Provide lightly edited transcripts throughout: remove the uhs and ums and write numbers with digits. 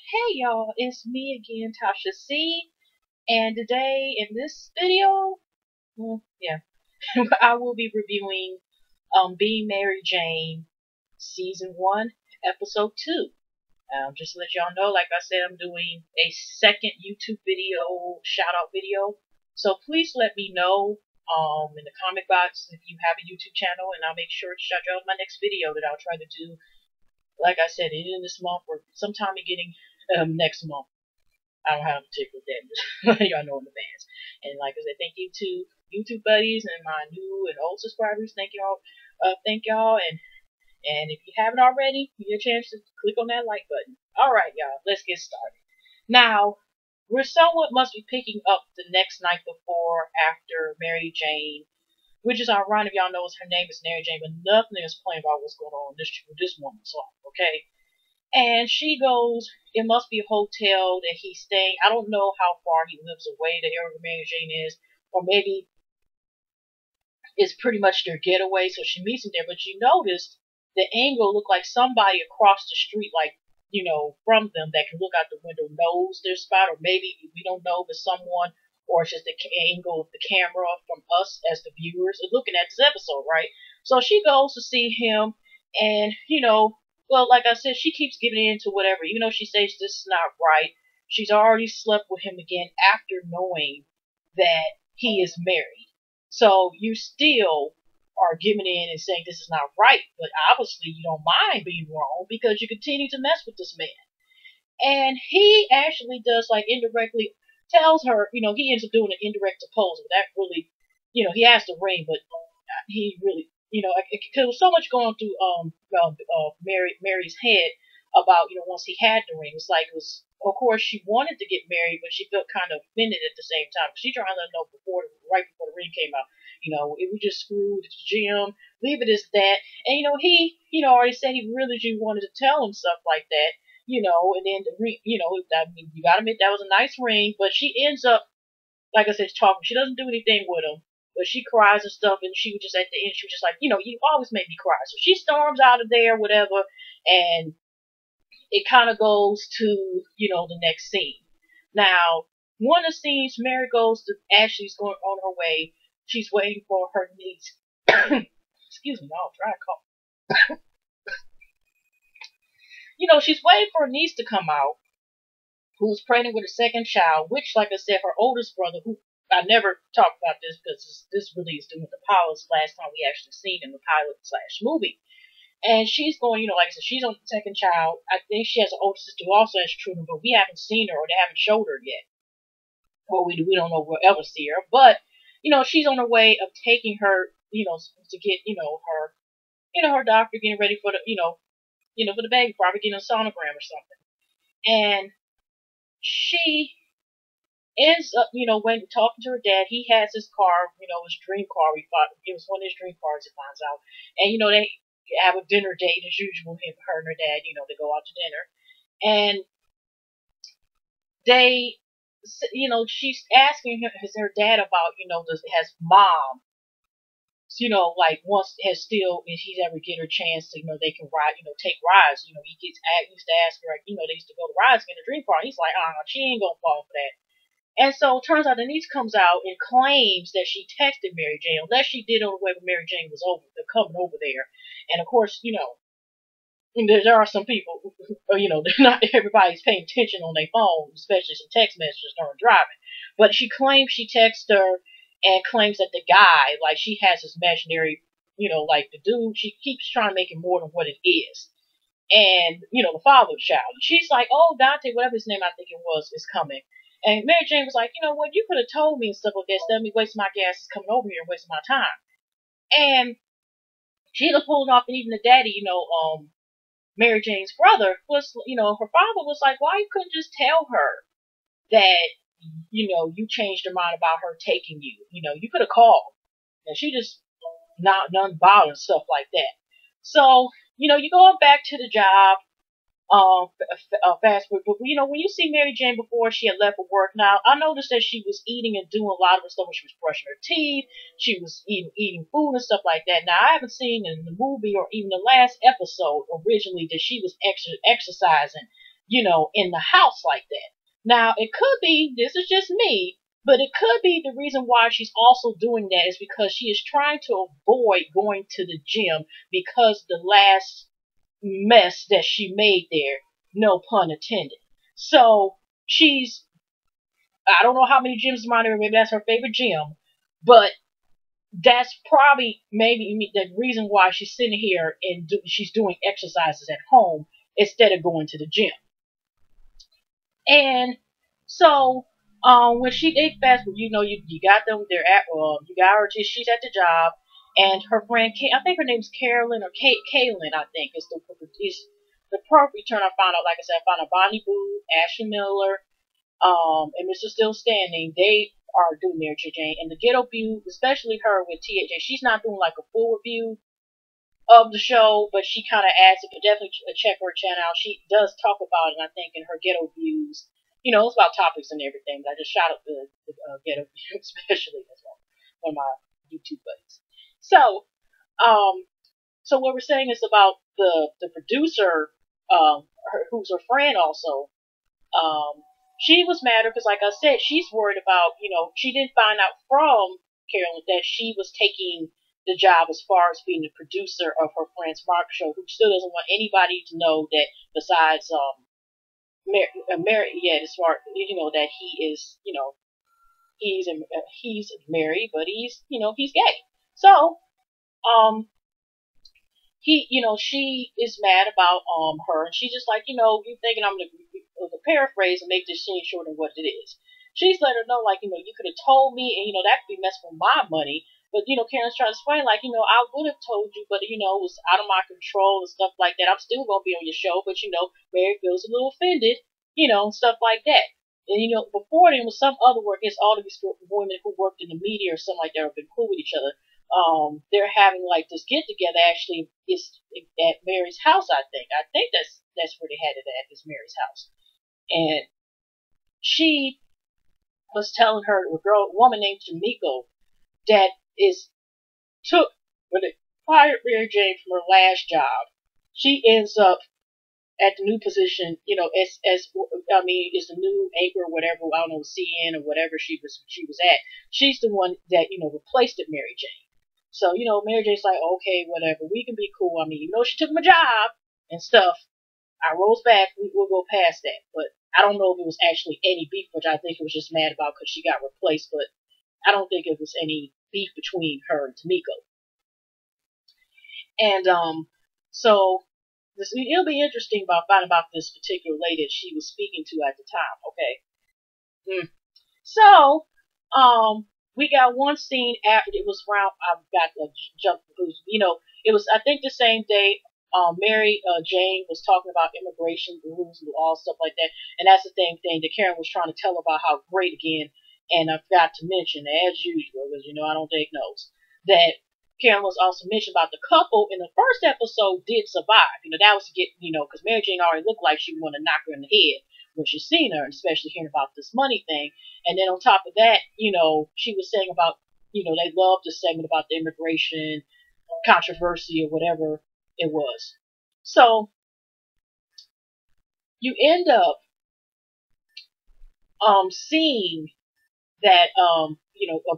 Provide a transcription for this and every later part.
Hey y'all, it's me again, Tasha C. And today in this video, yeah, I will be reviewing Being Mary Jane Season 1, Episode 2. Just to let y'all know, like I said, I'm doing a second YouTube video, shout out video. So please let me know in the comment box if you have a YouTube channel, and I'll make sure to shout you out my next video that I'll try to do, like I said, either in this month or sometime beginning next month. I don't have a particular day, but y'all know in advance. And like I said, thank you to YouTube buddies and my new and old subscribers. Thank y'all. Thank y'all. And if you haven't already, you get a chance to click on that like button. All right, y'all. Let's get started. Now, we're somewhat must be picking up the next night before after Mary Jane, which is ironic. Y'all know her name is Mary Jane, but nothing is plain about what's going on in this woman's life. Okay. And she goes, it must be a hotel that he's staying. I don't know how far he lives away, the area where Mary Jane is, or maybe it's pretty much their getaway, so she meets him there. But you noticed the angle looked like somebody across the street, like, from them that can look out the window knows their spot, or maybe we don't know if it's someone, or it's just the angle of the camera from us as the viewers are looking at this episode, right? So she goes to see him, and, well, like I said, she keeps giving in to whatever. Even though she says this is not right, she's already slept with him again after knowing that he is married. So you still are giving in and saying this is not right, but obviously you don't mind being wrong because you continue to mess with this man. And he actually does, like, indirectly tells her, he ends up doing an indirect proposal. That really, he has the ring, but he really, there was so much going through Mary's head about, once he had the ring. It's like, of course she wanted to get married, but she felt kind of offended at the same time. She trying to let know right before the ring came out, if we just screwed the gym, leave it as that. And he, already said he really just wanted to tell him stuff like that. And then the ring, I mean, you gotta admit that was a nice ring, but she ends up, like I said, talking. She doesn't do anything with him, but she cries and stuff, and she was just, at the end, she was just like, you always make me cry. So she storms out of there, whatever, and it kind of goes to, the next scene. Now, one of the scenes, Mary goes to, as she's going on her way, she's waiting for her niece. Excuse me, I'll try to call. She's waiting for her niece to come out, who's pregnant with a second child, which, like I said, her oldest brother, who I never talked about this because this really is doing the pilots last time we actually seen in the pilot slash movie. And she's going, like I said, she's on the second child. I think she has an older sister who also has children, but we haven't seen her, or they haven't showed her yet. Or we don't know if we'll ever see her. But, she's on her way of taking her, to get, her doctor getting ready for the, for the baby, probably getting a sonogram or something. And she ends up, when talking to her dad. He has his car, his dream car. It was one of his dream cars, he finds out. And, they have a dinner date as usual, her and her dad, they go out to dinner. And they, she's asking her dad about, has mom, like once has still, if he's ever get her chance to, they can ride, take rides. He used to ask her, like, they used to go to rides in the dream car. He's like, she ain't gonna fall for that. And so it turns out the niece comes out and claims that she texted Mary Jane, unless she did on the way when Mary Jane was coming over there. And of course, there are some people who, not everybody's paying attention on their phone, especially some text messages during driving. But she claims she texted her and claims that the guy, like, she has this imaginary, like the dude, she keeps trying to make it more than what it is. And, the father of the child. And she's like, oh, Dante, whatever his name I think it was, is coming. And Mary Jane was like, what, you could have told me and stuff like that, instead of me wasting my gas coming over here and wasting my time. And she ended up pulling off, and even the daddy, Mary Jane's brother was, her father was like, why you couldn't just tell her that, you changed your mind about her taking you? You could have called. And she just not nonviolent stuff like that. So, you're going back to the job, fast food. But, when you see Mary Jane before she had left for work, now, I noticed that she was eating and doing a lot of her stuff when she was brushing her teeth. She was eating food and stuff like that. Now, I haven't seen in the movie or even the last episode originally that she was exercising in the house like that. Now, it could be, this is just me, but it could be the reason why she's also doing that is because she is trying to avoid going to the gym because the last mess that she made there, no pun intended. So I don't know how many gyms around there, maybe that's her favorite gym, but that's probably maybe the reason why she's sitting here and she's doing exercises at home instead of going to the gym. And so, when they fast, you got them. They're at you got her. She's at the job, and her friend, I think her name's Carolyn or Kaylin. I think is the perfect return. I found out. Like I said, I found out Bonnie Boo, Ashley Miller, and Mr. Still Standing. They are doing Mary J. Jane, and the Ghetto View, especially her with THJ. She's not doing like a full review of the show, but she kind of adds it. But definitely check her channel out. She does talk about it, I think, in her Ghetto Views. It's about topics and everything. But I just shout out the Ghetto View, especially as well, one of my YouTube buddies. So, so what we're saying is about the producer, who's her friend also. She was mad because, like I said, she's worried about, she didn't find out from Carolyn that she was taking the job as far as being the producer of her friend's Mark show, who still doesn't want anybody to know that besides Mary, as far that he is, he's married, but he's gay. So she is mad about her, and she's just like, you thinking I'm gonna paraphrase and make this scene shorter than what it is. She's letting her know, like, you could have told me, and that could be messing with my money. But, Karen's trying to explain, like, I would have told you, but, it was out of my control and stuff like that. I'm still going to be on your show, but, Mary feels a little offended, and stuff like that. And, before there was some other work, it's all of these women who worked in the media or something like that have been cool with each other. They're having, like, this get-together, actually, it's at Mary's house, I think. I think that's where they had it at, is Mary's house. And she was telling her, a woman named Jamiko, that when they fired Mary Jane from her last job, she ends up at the new position, is the new anchor or whatever, I don't know, CN or whatever she was at. She's the one that, replaced Mary Jane. So, Mary Jane's like, okay, whatever, we can be cool. I mean, she took my job and stuff. I rose back, we'll go past that. But I don't know if it was actually any beef, which I think it was just mad about because she got replaced, but I don't think it was any beef between her and Tamiko. And so it'll be interesting about finding about this particular lady that she was speaking to at the time. Okay. So we got one scene after it was around. I've got to jump. It was, I think, the same day. Mary Jane was talking about immigration rules and all stuff like that, and that's the same thing that Karen was trying to tell about how great again. And I forgot to mention, as usual, because I don't take notes, that Karen was also mentioned about the couple in the first episode did survive. That was to get, because Mary Jane already looked like she wanted to knock her in the head when she seen her, and especially hearing about this money thing. And then on top of that, she was saying about, they loved the segment about the immigration controversy or whatever it was. So you end up seeing that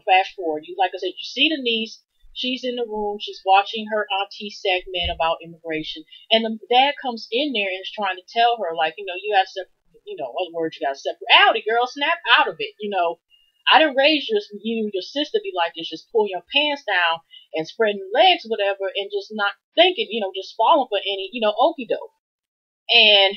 flash forward. Like I said, you see the niece. She's in the room. She's watching her auntie segment about immigration, and the dad comes in there and is trying to tell her, like, you have to, other words, you got to separate out it, girl, snap out of it. I didn't raise your sister to be like this, just pull your pants down and spreading your legs, whatever, and just not thinking, just falling for any, okie doke. And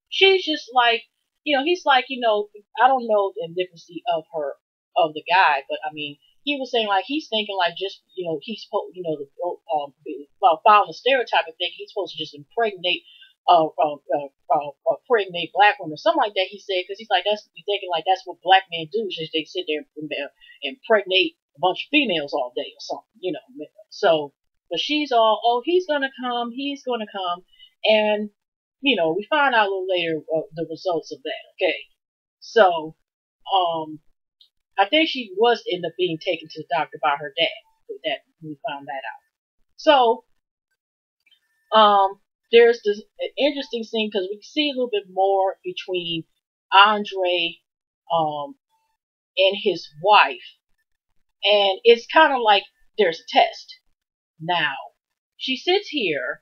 she's just like, he's like, I don't know the indifferency of the guy, but I mean, he was saying, like, he's thinking, like, just, he's supposed, following the stereotype of thinking he's supposed to just impregnate pregnant black women, something like that. He said, because he's like, he's thinking like that's what black men do, just they sit there and impregnate a bunch of females all day or something, So, but she's all, oh, he's gonna come, and we find out a little later the results of that. Okay, so I think she was end up being taken to the doctor by her dad. That we found that out. So there's this interesting scene because we see a little bit more between Andre um, and his wife, and it's kind of like there's a test. Now, she sits here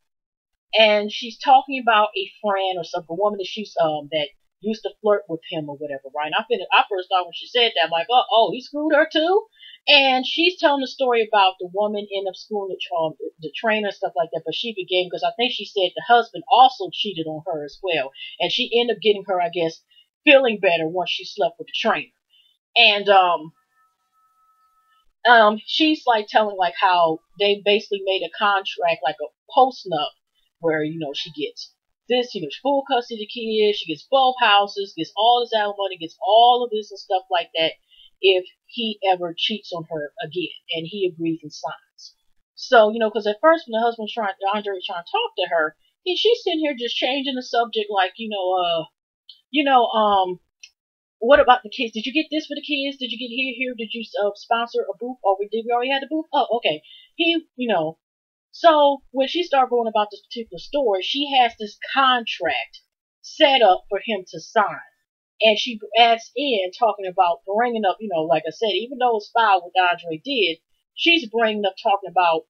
and she's talking about a friend or some a woman that she's that used to flirt with him or whatever, right? And I first thought when she said that, I'm like, oh, he screwed her too. And she's telling the story about the woman ended up screwing the trainer and stuff like that, but she began because I think she said the husband also cheated on her as well, and she ended up getting her, I guess, feeling better once she slept with the trainer. And she's like telling like how they basically made a contract, like a post nup, where she gets this, full custody of the kids, she gets both houses, gets all this alimony, gets all of this and stuff like that if he ever cheats on her again, and he agrees and signs. So because at first when the husband's Andre trying to talk to her, she's sitting here just changing the subject, like you know, what about the kids? Did you get this for the kids? Did you get here? Did you sponsor a booth? Or did we already have the booth? Oh, okay. So when she started going about this particular story, she has this contract set up for him to sign. And she adds in talking about bringing up, like I said, even though it's foul what Andre did, she's bringing up talking about,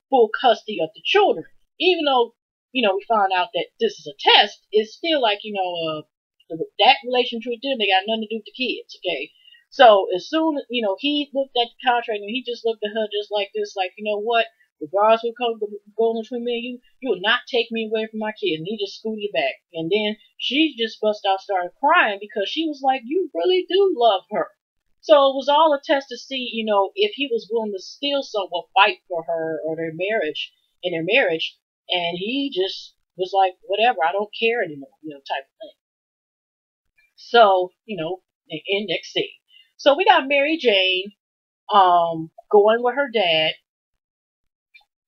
full custody of the children. Even though, we found out that this is a test, it's still like, that relationship with them, they got nothing to do with the kids, okay? So as soon as, he looked at the contract and he just looked at her just like this, like, you know what? Regardless of what going between me and you will not take me away from my kids. And he just scooted it back. And then she just bust out, started crying because she was like, you really do love her. So it was all a test to see, if he was willing to still somewhat fight for her or in their marriage. And he just was like, whatever, I don't care anymore, type of thing. So, in next scene. So we got Mary Jane, going with her dad,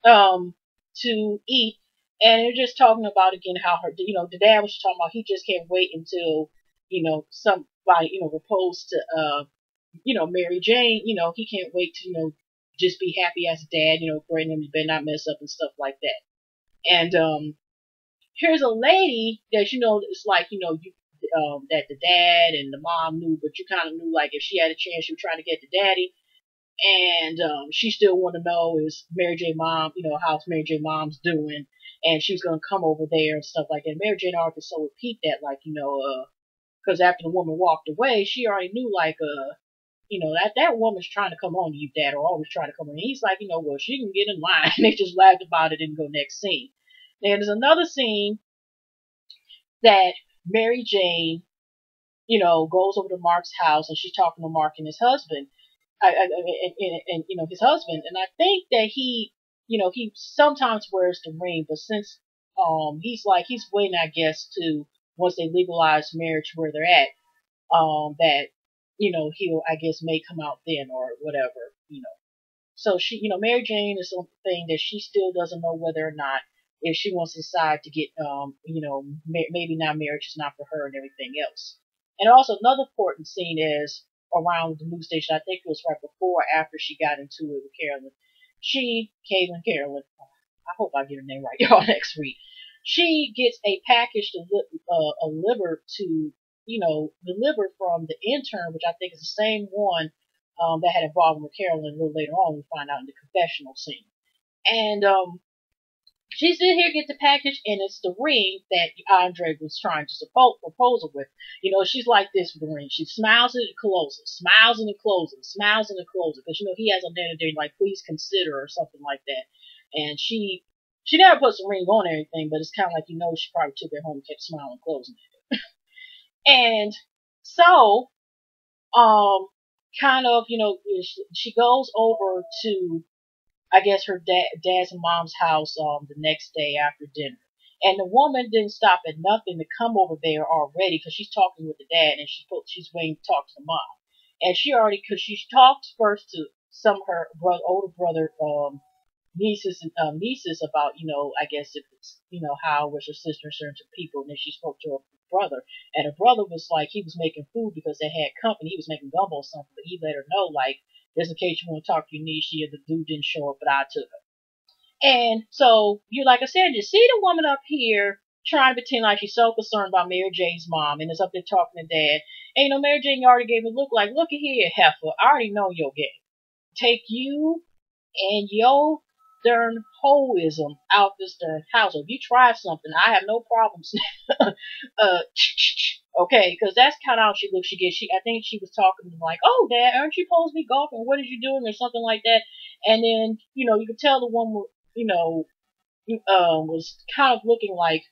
to eat, and they're just talking about again how the dad was talking about he just can't wait until, somebody, proposed to, Mary Jane, he can't wait to, just be happy as a dad, praying him to better not mess up and stuff like that. And, here's a lady that, it's like, that the dad and the mom knew, but you kind of knew like if she had a chance, she was trying to get the daddy. And she still want to know is Mary J. Mom, how's Mary J. Mom's doing, and she was gonna come over there and stuff like that. Mary Jane already so repeat that, like because after the woman walked away, she already knew like that woman's trying to come home to you, Dad, or always trying to come home. And he's like, well, she can get in line. And they just laughed about it and go next scene. Then there's another scene that Mary Jane, goes over to Mark's house and she's talking to Mark and his husband. And his husband, and I think that he sometimes wears the ring, but since he's waiting, I guess, to once they legalize marriage where they're at, that he'll, I guess, may come out then or whatever. So she, Mary Jane is something that she still doesn't know whether or not if she wants to decide to get maybe now marriage is not for her and everything else. And also another important scene is around the news station. I think it was right before or after she got into it with Carolyn. Carolyn, I hope I get her name right, y'all, next week. She gets a package delivered from the intern, which I think is the same one that had involvement with Carolyn a little later on. We find out in the confessional scene. And she's in here, get the package, and it's the ring that Andre was trying to propose with. She's like this with the ring. She smiles and it closes, smiles and it closes, smiles and it closes. Because, he has on there like, please consider or something like that. And she never puts the ring on anything, but it's kind of like, she probably took it home and kept smiling and closing it. And so, kind of, she goes over to, I guess, her dad's and mom's house the next day after dinner. And the woman didn't stop at nothing to come over there already because she's talking with the dad and she's waiting to talk to the mom. And because she talked first to some of her older brother nieces about, I guess if it's, how was her sister and certain people. And then she spoke to her brother. And her brother was like, he was making food because they had company. He was making gumbo or something, but he let her know, like, just in case you want to talk to your niece, the dude didn't show up, but I took her. And so you, like I said, you see the woman up here trying to pretend like she's so concerned about Mary Jane's mom and is up there talking to dad. And you know, Mary Jane already gave a look like, look at here, heifer, I already know your game. Take you and your darn hoism out this darn house. If you try something, I have no problems. Okay, because that's kind of how she looks. I think she was talking to him like, "Oh, Dad, aren't you supposed to be golfing? What are you doing?" or something like that. And then, you could tell the woman, was kind of looking like,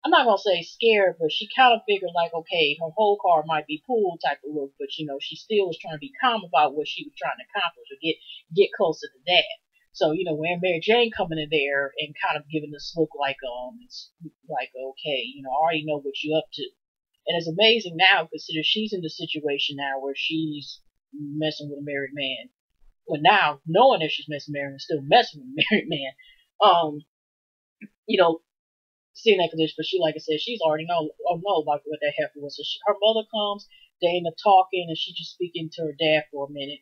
I'm not gonna say scared, but she kind of figured like, okay, her whole car might be pulled type of look, but she still was trying to be calm about what she was trying to accomplish or get closer to Dad. So, when Mary Jane coming in there and kind of giving this look like, it's like, okay, I already know what you're up to. And it's amazing now, consider she's in the situation now where she's messing with a married man. Well, now, knowing that she's messing with a married man, still messing with a married man. You know, seeing that condition, but she, like I said, she's already know about what that heifer was. So her mother comes, they end up talking, and she just speaking to her dad for a minute.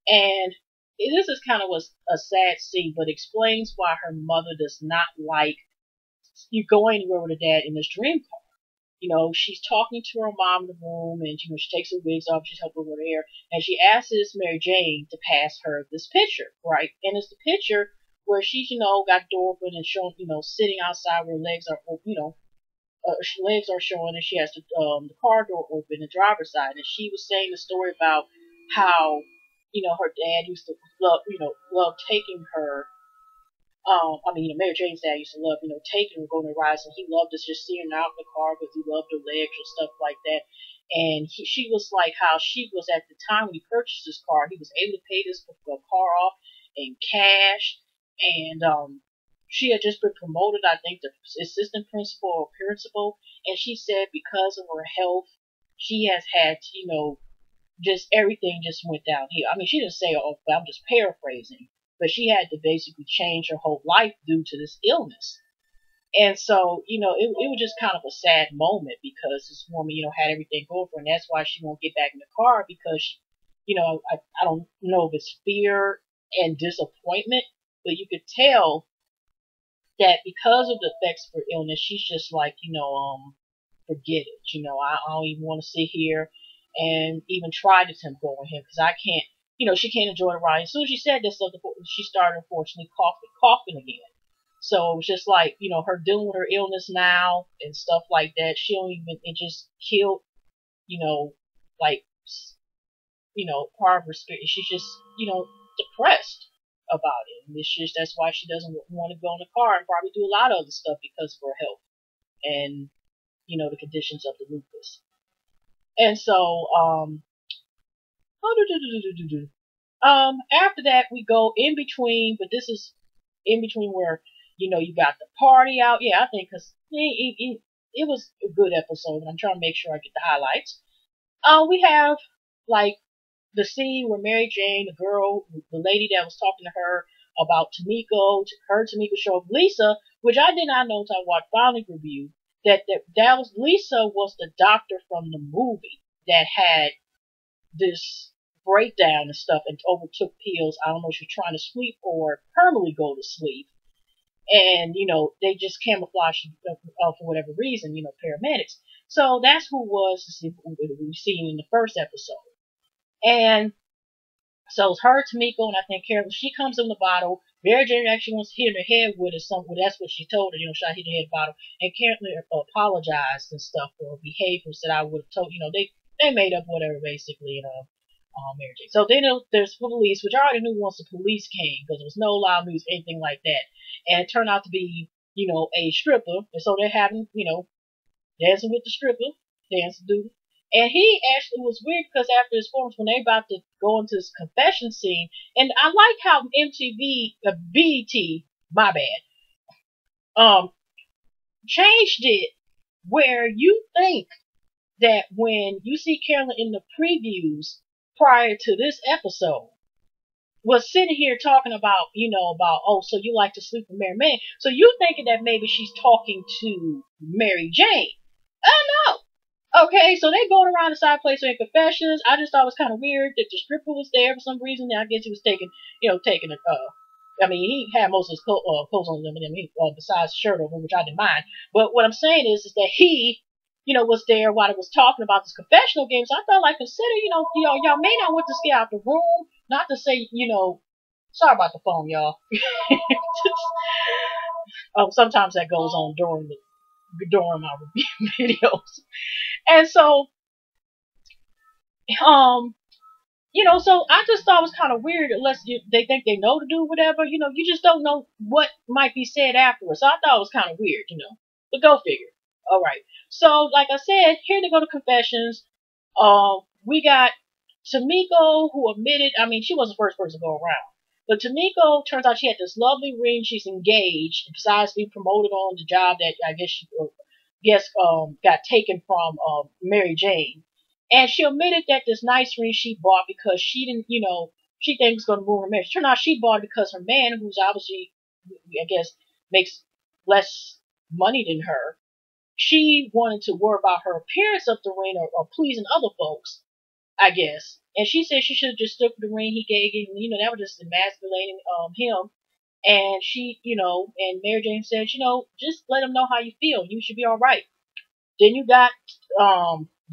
And this is kind of a sad scene, but explains why her mother does not like you go anywhere with her dad in this dream car. She's talking to her mom in the room, and she takes her wigs off, she's helping with her hair, and she asks Mary Jane to pass her this picture, right? And it's the picture where she's, got the door open and showing, sitting outside where her legs are, her legs are showing, and she has the car door open, the driver's side, and she was saying the story about how, her dad used to love taking her. Mary Jane's dad used to love, taking her, going to rides, and he loved us just seeing her out in the car because he loved her legs and stuff like that. And she was like how she was at the time when he purchased this car, he was able to pay this car off in cash, and she had just been promoted, I think, to assistant principal or principal, and she said because of her health, she has had, just everything just went downhill. She didn't say, oh, but I'm just paraphrasing, but she had to basically change her whole life due to this illness. And so, it was just kind of a sad moment because this woman, had everything going for her, and that's why she won't get back in the car because, I don't know if it's fear and disappointment, but you could tell that because of the effects of her illness, she's just like, forget it. I don't even want to sit here and even try to tempt go with him because I can't, she can't enjoy the ride. As soon as she said this stuff, she started unfortunately coughing again. So it was just like, her dealing with her illness now and stuff like that. She don't even, it just killed, like, part of her spirit. She's just, depressed about it. And it's just, that's why she doesn't want to go in the car and probably do a lot of other stuff because of her health and, the conditions of the lupus. And so, after that we go in between, but this is in between where, you got the party out. Yeah, I think because it was a good episode, and I'm trying to make sure I get the highlights. We have, like, the scene where Mary Jane, the lady that was talking to her about Tomiko show Lisa, which I did not know until I watched Finally Review, that was Lisa was the doctor from the movie that had this breakdown and stuff and overtook pills. I don't know if she was trying to sleep or permanently go to sleep. And, they just camouflaged for whatever reason, paramedics. So that's who was we've seen in the first episode. And so it's her, Tomiko, and I think Carolyn. She comes in the bottle. Mary Jane actually wants to hit her head with it. That's what she told her. She hit her head bottle. And Carolyn apologized and stuff for her behavior. Said I would have told. They made up whatever basically. Mary Jane. So then there's police, which I already knew once the police came because there was no loud music, anything like that. And it turned out to be, a stripper. And so they're having, dancing with the stripper, dancing dude. And he actually was weird because after his performance, when they about to go into this confession scene, and I like how BET, my bad, changed it where you think that when you see Carolyn in the previews prior to this episode, was sitting here talking about, oh, so you like to sleep with Mary Jane. So you thinking that maybe she's talking to Mary Jane. Oh, no. Okay, so they going around the side place doing confessions. I just thought it was kind of weird that the stripper was there for some reason. I guess he was taking a I mean, he had most of his clothes on him, besides the shirt over, which I didn't mind. But what I'm saying is that he, was there while it was talking about this confessional game. So I thought, like, consider, y'all may not want to get out the room. Not to say, sorry about the phone, y'all. Sometimes that goes on during my review videos. And so, so I just thought it was kind of weird unless they think they know to do whatever, you just don't know what might be said afterwards. So I thought it was kind of weird, but go figure. All right. So, like I said, here to go to confessions. We got Tomiko, who admitted, I mean, she wasn't the first person to go around. But Tomiko, turns out she had this lovely ring. She's engaged. Besides being promoted on the job that I guess got taken from Mary Jane. And she admitted that this nice ring she bought because she didn't, she thinks it's going to ruin her marriage. Turned out she bought it because her man, who's obviously, I guess, makes less money than her, she wanted to worry about her appearance of the ring or pleasing other folks, I guess. And she said she should have just stuck with the ring he gave, that was just emasculating him. And she, and Mary Jane said, just let him know how you feel. You should be all right. Then you got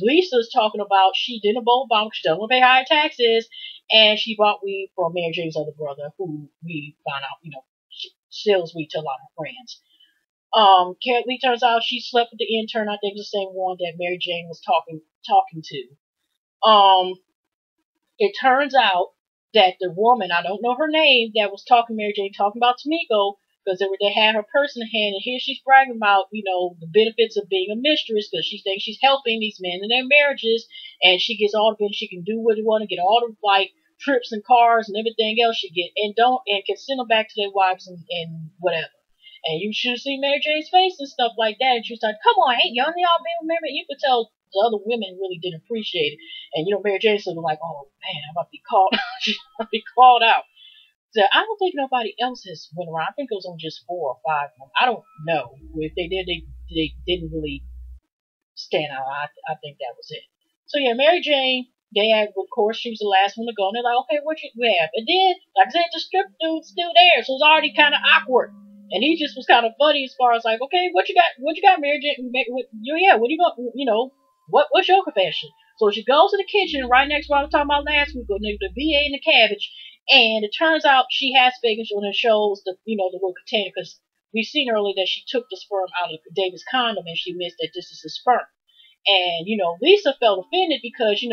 Lisa's talking about she didn't bowl bonk, she doesn't pay higher taxes, and she bought weed from Mary Jane's other brother, who we found out, she sells weed to a lot of friends. Carrot Lee turns out she slept with the intern. I think it was the same one that Mary Jane was talking to. It turns out that the woman, I don't know her name, that was talking Mary Jane, talking about Tomiko, because they had her purse in hand, and here she's bragging about, the benefits of being a mistress, because she thinks she's helping these men in their marriages, and she gets all the benefits, she can do what they want to get, all the, like, trips and cars and everything else she get, and can send them back to their wives and whatever. And you should see Mary Jane's face and stuff like that, and she was like, come on, ain't y'all been with Mary? You could tell the other women really didn't appreciate it. And, Mary Jane was like, oh, man, I'm about to be called, she's about to be called out. So I don't think nobody else has went around. I think it was on just 4 or 5 of them. I don't know. If they did, they didn't really stand out. I think that was it. So yeah, Mary Jane, of course, she was the last one to go. And they're like, okay, what you have? And then, like I said, the strip dude's still there. So it's already kind of awkward. And he just was kind of funny as far as like, okay, what you got, Mary Jane? What are you going, what's your confession? So she goes to the kitchen right next to what I was talking about last week, the VA and the cabbage. And it turns out she has bacon, and it shows the little container, because we've seen earlier that she took the sperm out of David's condom and she missed that this is his sperm. And Lisa felt offended because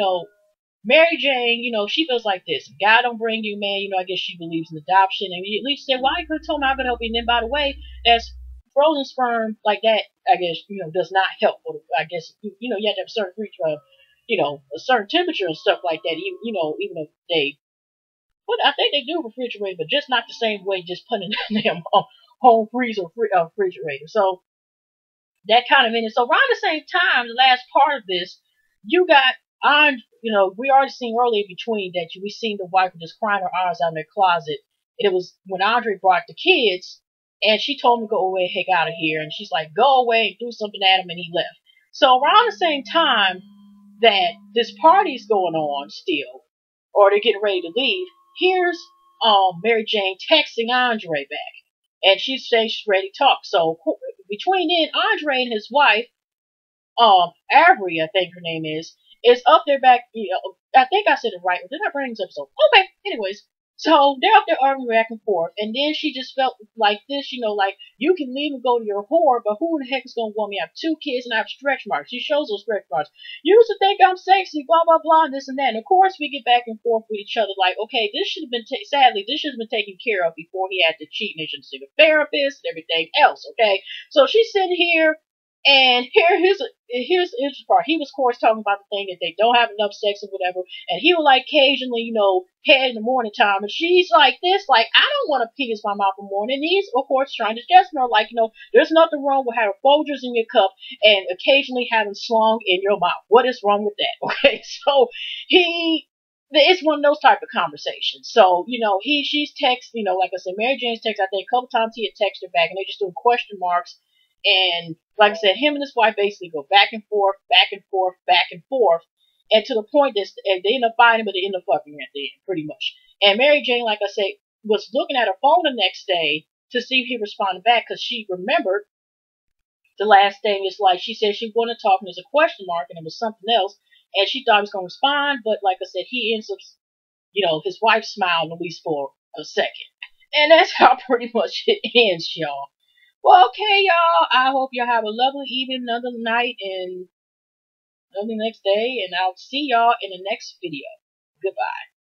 Mary Jane, she feels like this: if God don't bring you, man, I guess she believes in adoption. And Lisa said, "Why could have told me I could help you?" And then, by the way, that's frozen sperm like that. I guess does not help. I guess you have to have a certain a certain temperature and stuff like that. Even if they. But I think they do refrigerate, but just not the same way, just putting it in them home freezer refrigerator. So that kind of minute. So around the same time, the last part of this, you got we already seen earlier between that we seen the wife just crying her eyes out in their closet. And it was when Andre brought the kids, and she told him to go away, heck out of here. And she's like, go away and do something at him, and he left. So around the same time that this party's going on still, or they're getting ready to leave, here's Mary Jane texting Andre back, and she's saying she's ready to talk. So between then, Andre and his wife, Avery, I think her name is up there back. I think I said it right. Did I bring this episode? Okay. Anyways, so they're up there arguing back and forth, and then she just felt like this, like, you can leave and go to your whore, but who in the heck is gonna want me? I have 2 kids and I have stretch marks. She shows those stretch marks. You used to think I'm sexy, blah blah blah, and this and that. And of course, we get back and forth with each other, like, okay, this should have been sadly, this should have been taken care of before he had to cheat, and they should have seen a therapist and everything else. Okay, so she's sitting here. And here's the part. He was, of course, talking about the thing that they don't have enough sex or whatever. And he would, like, occasionally, head in the morning time. And she's like this, like, I don't want to penis my mouth in the morning. And he's, of course, trying to suggest her, like, there's nothing wrong with having Folgers in your cup and occasionally having slung in your mouth. What is wrong with that? Okay, so it's one of those type of conversations. So, she's texting, like I said, Mary Jane's text, I think a couple times he had texted her back, and they just doing question marks. And like I said, him and his wife basically go back and forth, back and forth, back and forth, and to the point that they end up fighting, but they end up fucking at the end, pretty much. And Mary Jane, like I say, was looking at her phone the next day to see if he responded back because she remembered the last thing is like she said she wanted to talk and there's a question mark and it was something else and she thought he was going to respond, but like I said, he ends up, his wife smiled at least for a second. And that's how pretty much it ends, y'all. Well, okay, y'all. I hope y'all have a lovely evening, another night, and lovely next day. And I'll see y'all in the next video. Goodbye.